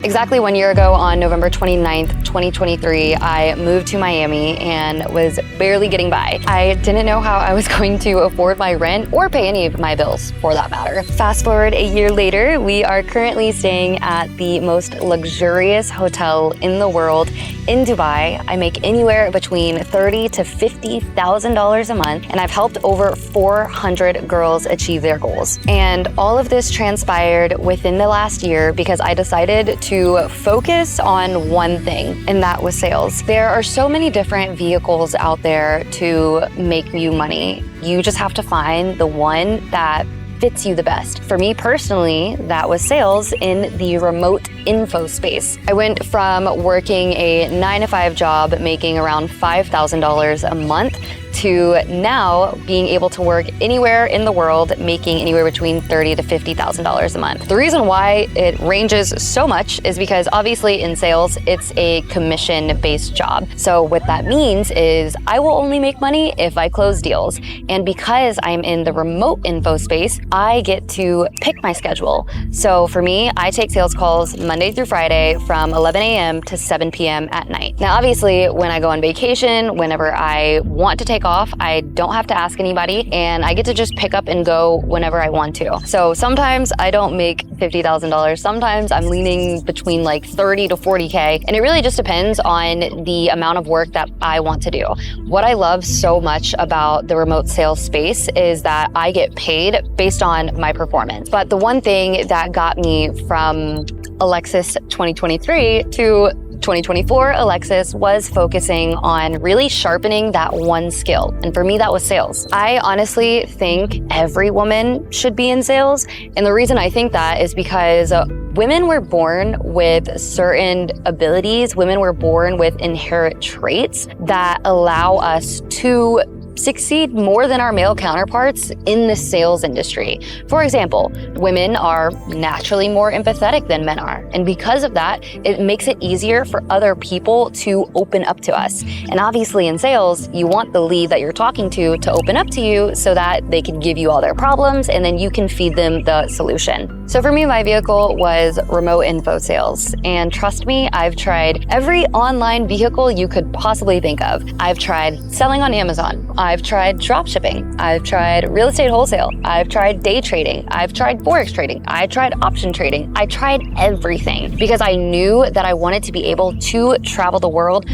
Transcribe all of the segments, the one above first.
Exactly 1 year ago on November 29th, 2023, I moved to Miami and was barely getting by. I didn't know how I was going to afford my rent or pay any of my bills for that matter. Fast forward a year later, we are currently staying at the most luxurious hotel in the world in Dubai. I make anywhere between $30,000 to $50,000 a month, and I've helped over 400 girls achieve their goals. And all of this transpired within the last year because I decided to focus on one thing, and that was sales. There are so many different vehicles out there to make you money. You just have to find the one that fits you the best. For me personally, that was sales in the remote info space. I went from working a 9-to-5 job making around $5,000 a month to now being able to work anywhere in the world making anywhere between $30,000 to $50,000 a month. The reason why it ranges so much is because obviously in sales, it's a commission-based job. So what that means is I will only make money if I close deals. And because I'm in the remote info space, I get to pick my schedule. So for me, I take sales calls Monday through Friday from 11 a.m. to 7 p.m. at night. Now, obviously, when I go on vacation, whenever I want to take off, I don't have to ask anybody and I get to just pick up and go whenever I want to. So sometimes I don't make $50,000. Sometimes I'm leaning between like 30 to 40K. And it really just depends on the amount of work that I want to do. What I love so much about the remote sales space is that I get paid based on my performance. But the one thing that got me from Alexis 2023 to 2024 Alexis was focusing on really sharpening that one skill. And for me, that was sales. I honestly think every woman should be in sales. And the reason I think that is because women were born with certain abilities. Women were born with inherent traits that allow us to succeed more than our male counterparts in the sales industry. For example, women are naturally more empathetic than men are. And because of that, it makes it easier for other people to open up to us. And obviously in sales, you want the lead that you're talking to open up to you so that they can give you all their problems and then you can feed them the solution. So for me, my vehicle was remote info sales. And trust me, I've tried every online vehicle you could possibly think of. I've tried selling on Amazon. I've tried drop shipping. I've tried real estate wholesale. I've tried day trading. I've tried Forex trading. I tried option trading. I tried everything because I knew that I wanted to be able to travel the world,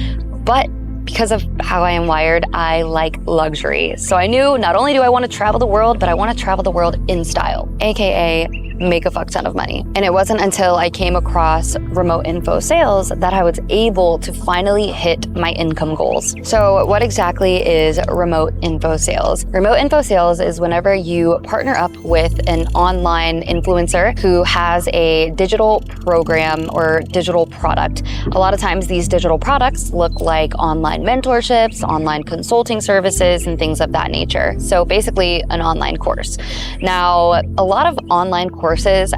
but because of how I am wired, I like luxury. So I knew not only do I want to travel the world, but I want to travel the world in style, AKA make a fuck ton of money. And it wasn't until I came across remote info sales that I was able to finally hit my income goals. So what exactly is remote info sales? Remote info sales is whenever you partner up with an online influencer who has a digital program or digital product. A lot of times these digital products look like online mentorships, online consulting services, and things of that nature. So basically an online course. Now, a lot of online courses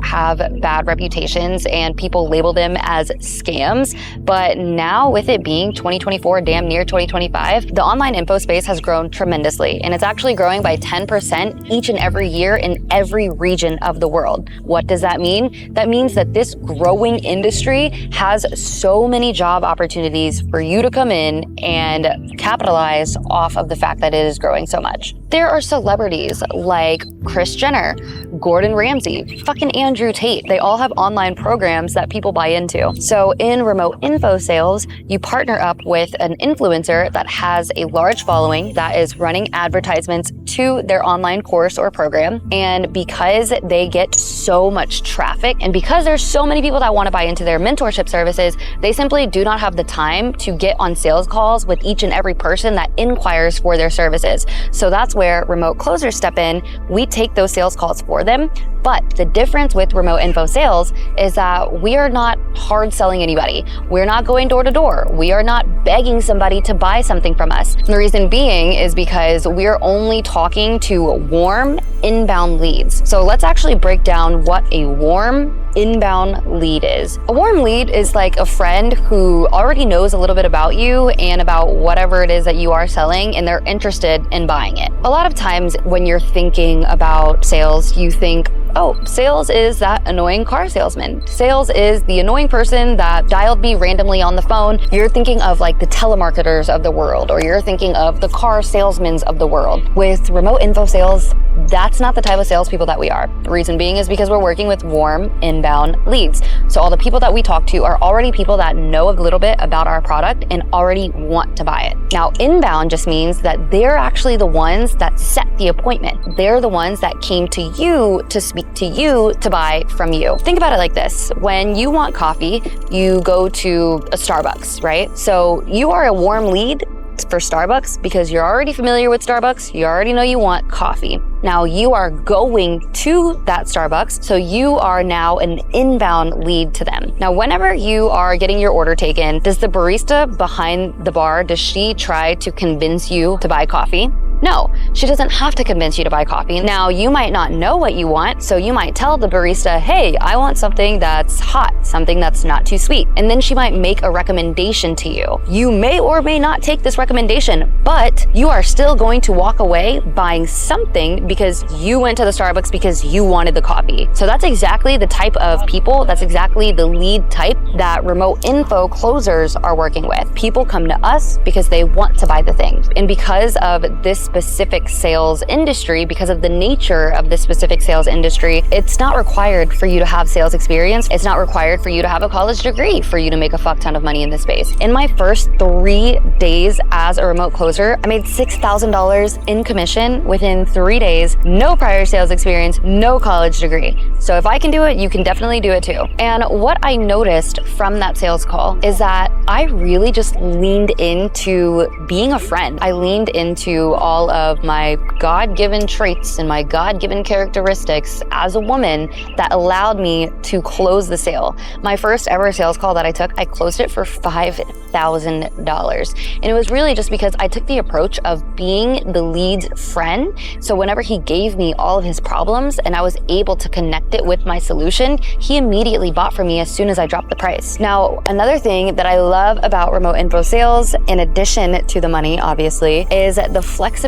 have bad reputations and people label them as scams. But now with it being 2024, damn near 2025, the online info space has grown tremendously. And it's actually growing by 10% each and every year in every region of the world. What does that mean? That means that this growing industry has so many job opportunities for you to come in and capitalize off of the fact that it is growing so much. There are celebrities like Kris Jenner, Gordon Ramsay, fucking Andrew Tate. They all have online programs that people buy into. So in remote info sales, you partner up with an influencer that has a large following that is running advertisements to their online course or program. And because they get so much traffic and because there's so many people that want to buy into their mentorship services, they simply do not have the time to get on sales calls with each and every person that inquires for their services. So that's where remote closers step in. We take those sales calls for them. But the difference with remote info sales is that we are not hard selling anybody. We're not going door to door. We are not begging somebody to buy something from us. And the reason being is because we're only talking to warm inbound leads. So let's actually break down what a warm inbound lead is. A warm lead is like a friend who already knows a little bit about you and about whatever it is that you are selling, and they're interested in buying it. A lot of times when you're thinking about sales, you think oh, sales is that annoying car salesman. Sales is the annoying person that dialed me randomly on the phone. You're thinking of like the telemarketers of the world, or you're thinking of the car salesmen of the world. With remote info sales, that's not the type of salespeople that we are. The reason being is because we're working with warm inbound leads. So all the people that we talk to are already people that know a little bit about our product and already want to buy it. Now, inbound just means that they're actually the ones that set the appointment. They're the ones that came to you to speak to you to buy from you. Think about it like this. When you want coffee, you go to a Starbucks, right? So you are a warm lead for Starbucks because you're already familiar with Starbucks. You already know you want coffee. Now you are going to that Starbucks, so you are now an inbound lead to them. Now, whenever you are getting your order taken, does the barista behind the bar, does she try to convince you to buy coffee? No, she doesn't have to convince you to buy coffee. Now, you might not know what you want, so you might tell the barista, hey, I want something that's hot, something that's not too sweet. And then she might make a recommendation to you. You may or may not take this recommendation, but you are still going to walk away buying something because you went to the Starbucks because you wanted the coffee. So that's exactly the type of people, that's exactly the lead type that remote info closers are working with. People come to us because they want to buy the thing. And because of this specific sales industry, because of the nature of this specific sales industry, it's not required for you to have sales experience. It's not required for you to have a college degree for you to make a fuck ton of money in this space. In my first 3 days as a remote closer, I made $6,000 in commission within 3 days, no prior sales experience, no college degree. So if I can do it, you can definitely do it too. And what I noticed from that sales call is that I really just leaned into being a friend. I leaned into all of my God-given traits and my God-given characteristics as a woman that allowed me to close the sale. My first ever sales call that I took, I closed it for $5,000. And it was really just because I took the approach of being the lead's friend. So whenever he gave me all of his problems and I was able to connect it with my solution, he immediately bought from me as soon as I dropped the price. Now, another thing that I love about remote info sales, in addition to the money, obviously, is the flexibility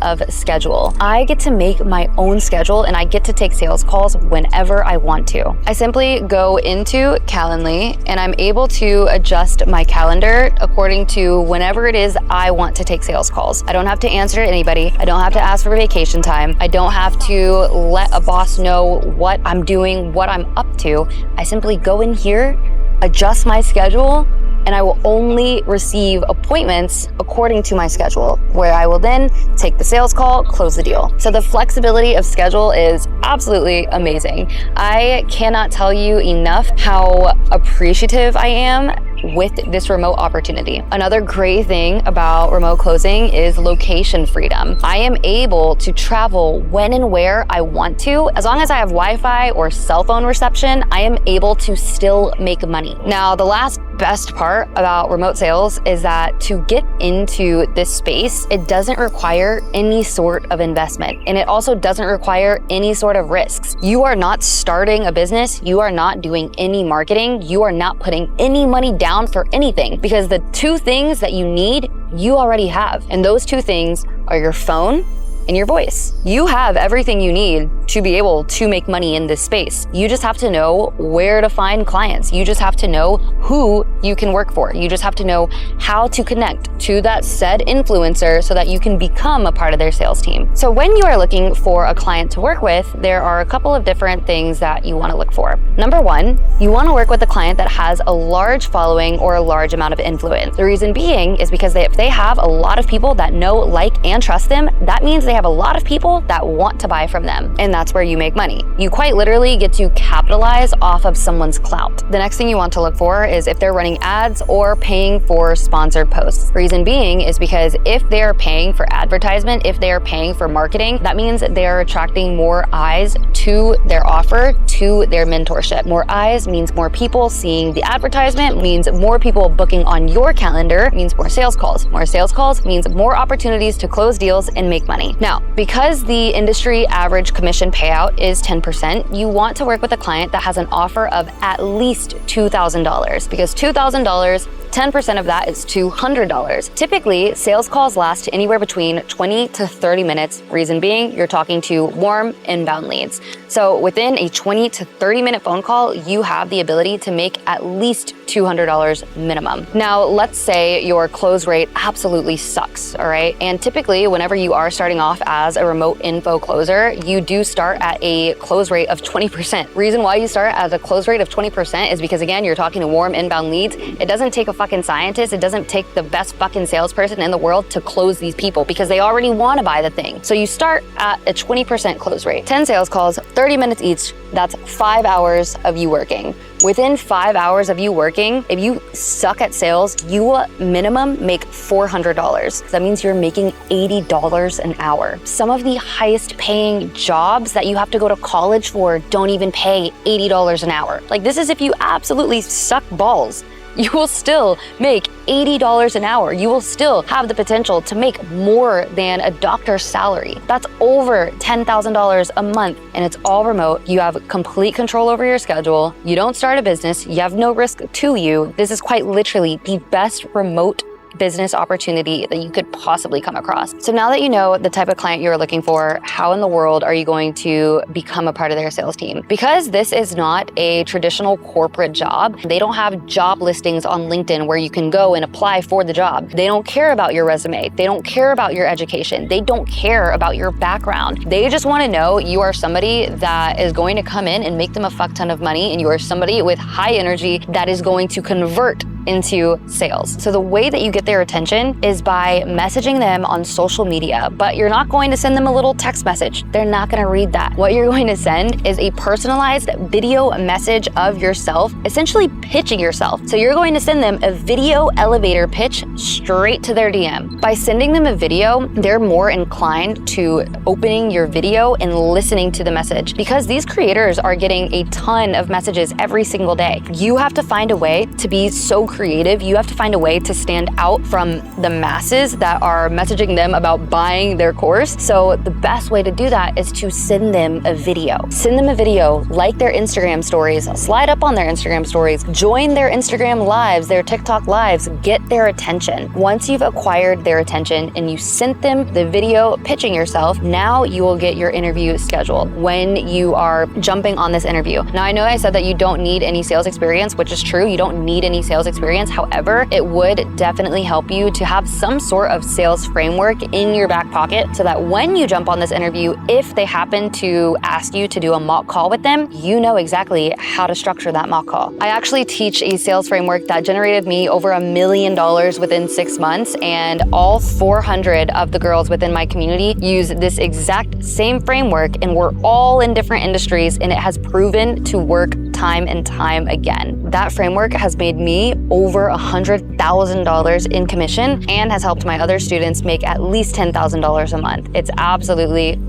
of schedule. I get to make my own schedule and I get to take sales calls whenever I want to. I simply go into Calendly and I'm able to adjust my calendar according to whenever it is I want to take sales calls. I don't have to answer to anybody. I don't have to ask for vacation time. I don't have to let a boss know what I'm doing, what I'm up to. I simply go in here, adjust my schedule, and I will only receive appointments according to my schedule, where I will then take the sales call, close the deal. So the flexibility of schedule is absolutely amazing. I cannot tell you enough how appreciative I am with this remote opportunity. Another great thing about remote closing is location freedom. I am able to travel when and where I want to. As long as I have Wi-Fi or cell phone reception, I am able to still make money. Now, the last best part about remote sales is that to get into this space, it doesn't require any sort of investment. And it also doesn't require any sort of risks. You are not starting a business. You are not doing any marketing. You are not putting any money down for anything, because the two things that you need, you already have. And those two things are your phone and your voice. You have everything you need to be able to make money in this space. You just have to know where to find clients. You just have to know who you can work for. You just have to know how to connect to that said influencer so that you can become a part of their sales team. So when you are looking for a client to work with, there are a couple of different things that you want to look for. Number one, you want to work with a client that has a large following or a large amount of influence. The reason being is because if they have a lot of people that know, like, and trust them, that means they have a lot of people that want to buy from them. And that's where you make money. You quite literally get to capitalize off of someone's clout. The next thing you want to look for is if they're running ads or paying for sponsored posts. Reason being is because if they're paying for advertisement, if they're paying for marketing, that means they're attracting more eyes to their offer, to their mentorship. More eyes means more people seeing the advertisement, means more people booking on your calendar, means more sales calls. More sales calls means more opportunities to close deals and make money. Now, because the industry average commission payout is 10%, you want to work with a client that has an offer of at least $2,000, because $2,000, 10% of that is $200. Typically, sales calls last anywhere between 20 to 30 minutes. Reason being, you're talking to warm inbound leads. So within a 20 to 30 minute phone call, you have the ability to make at least $200 minimum. Now, let's say your close rate absolutely sucks, all right? And typically, whenever you are starting off as a remote info closer, you do start at a close rate of 20%. Reason why you start at a close rate of 20% is because, again, you're talking to warm inbound leads. It doesn't take a fucking scientist. It doesn't take the best fucking salesperson in the world to close these people, because they already want to buy the thing. So you start at a 20% close rate. 10 sales calls, 30 minutes each. That's 5 hours of you working. Within 5 hours of you working, if you suck at sales, you will minimum make $400. That means you're making $80 an hour. Some of the highest paying jobs that you have to go to college for don't even pay $80 an hour. Like, this is if you absolutely suck balls. You will still make $80 an hour. You will still have the potential to make more than a doctor's salary. That's over $10,000 a month, and it's all remote. You have complete control over your schedule. You don't start a business. You have no risk to you. This is quite literally the best remote business opportunity that you could possibly come across. So now that you know the type of client you're looking for, how in the world are you going to become a part of their sales team? Because this is not a traditional corporate job, they don't have job listings on LinkedIn where you can go and apply for the job. They don't care about your resume. They don't care about your education. They don't care about your background. They just want to know you are somebody that is going to come in and make them a fuck ton of money, and you are somebody with high energy that is going to convert into sales. So the way that you get their attention is by messaging them on social media, but you're not going to send them a little text message. They're not going to read that. What you're going to send is a personalized video message of yourself, essentially pitching yourself. So you're going to send them a video elevator pitch straight to their DM. By sending them a video, they're more inclined to opening your video and listening to the message, because these creators are getting a ton of messages every single day. You have to find a way to be so creative. You have to find a way to stand out from the masses that are messaging them about buying their course. So the best way to do that is to send them a video. Send them a video, like their Instagram stories, slide up on their Instagram stories, join their Instagram lives, their TikTok lives, get their attention. Once you've acquired their attention and you sent them the video pitching yourself, now you will get your interview scheduled when you are jumping on this interview. Now, I know I said that you don't need any sales experience, which is true. You don't need any sales experience. However, it would definitely help you to have some sort of sales framework in your back pocket, so that when you jump on this interview, if they happen to ask you to do a mock call with them, you know exactly how to structure that mock call. I actually teach a sales framework that generated me over $1 million within 6 months, and all 400 of the girls within my community use this exact same framework, and we're all in different industries, and it has proven to work time and time again. That framework has made me over $100,000 in commission and has helped my other students make at least $10,000 a month. It's absolutely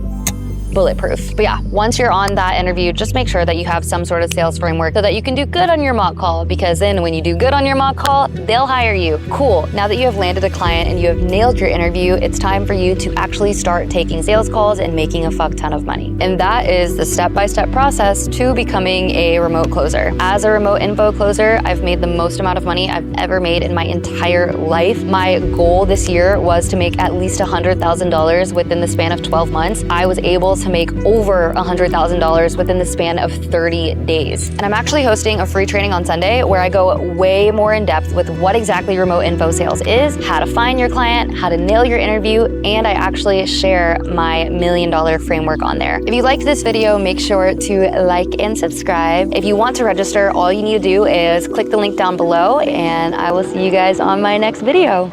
bulletproof. But yeah, once you're on that interview, just make sure that you have some sort of sales framework so that you can do good on your mock call, because then when you do good on your mock call, they'll hire you. Cool. Now that you have landed a client and you have nailed your interview, it's time for you to actually start taking sales calls and making a fuck ton of money. And that is the step-by-step process to becoming a remote closer. As a remote info closer, I've made the most amount of money I've ever made in my entire life. My goal this year was to make at least $100,000 within the span of 12 months. I was able to make over $100,000 within the span of 30 days. And I'm actually hosting a free training on Sunday where I go way more in depth with what exactly remote info sales is, how to find your client, how to nail your interview, and I actually share my $1 million framework on there. If you liked this video, make sure to like and subscribe. If you want to register, all you need to do is click the link down below, and I will see you guys on my next video.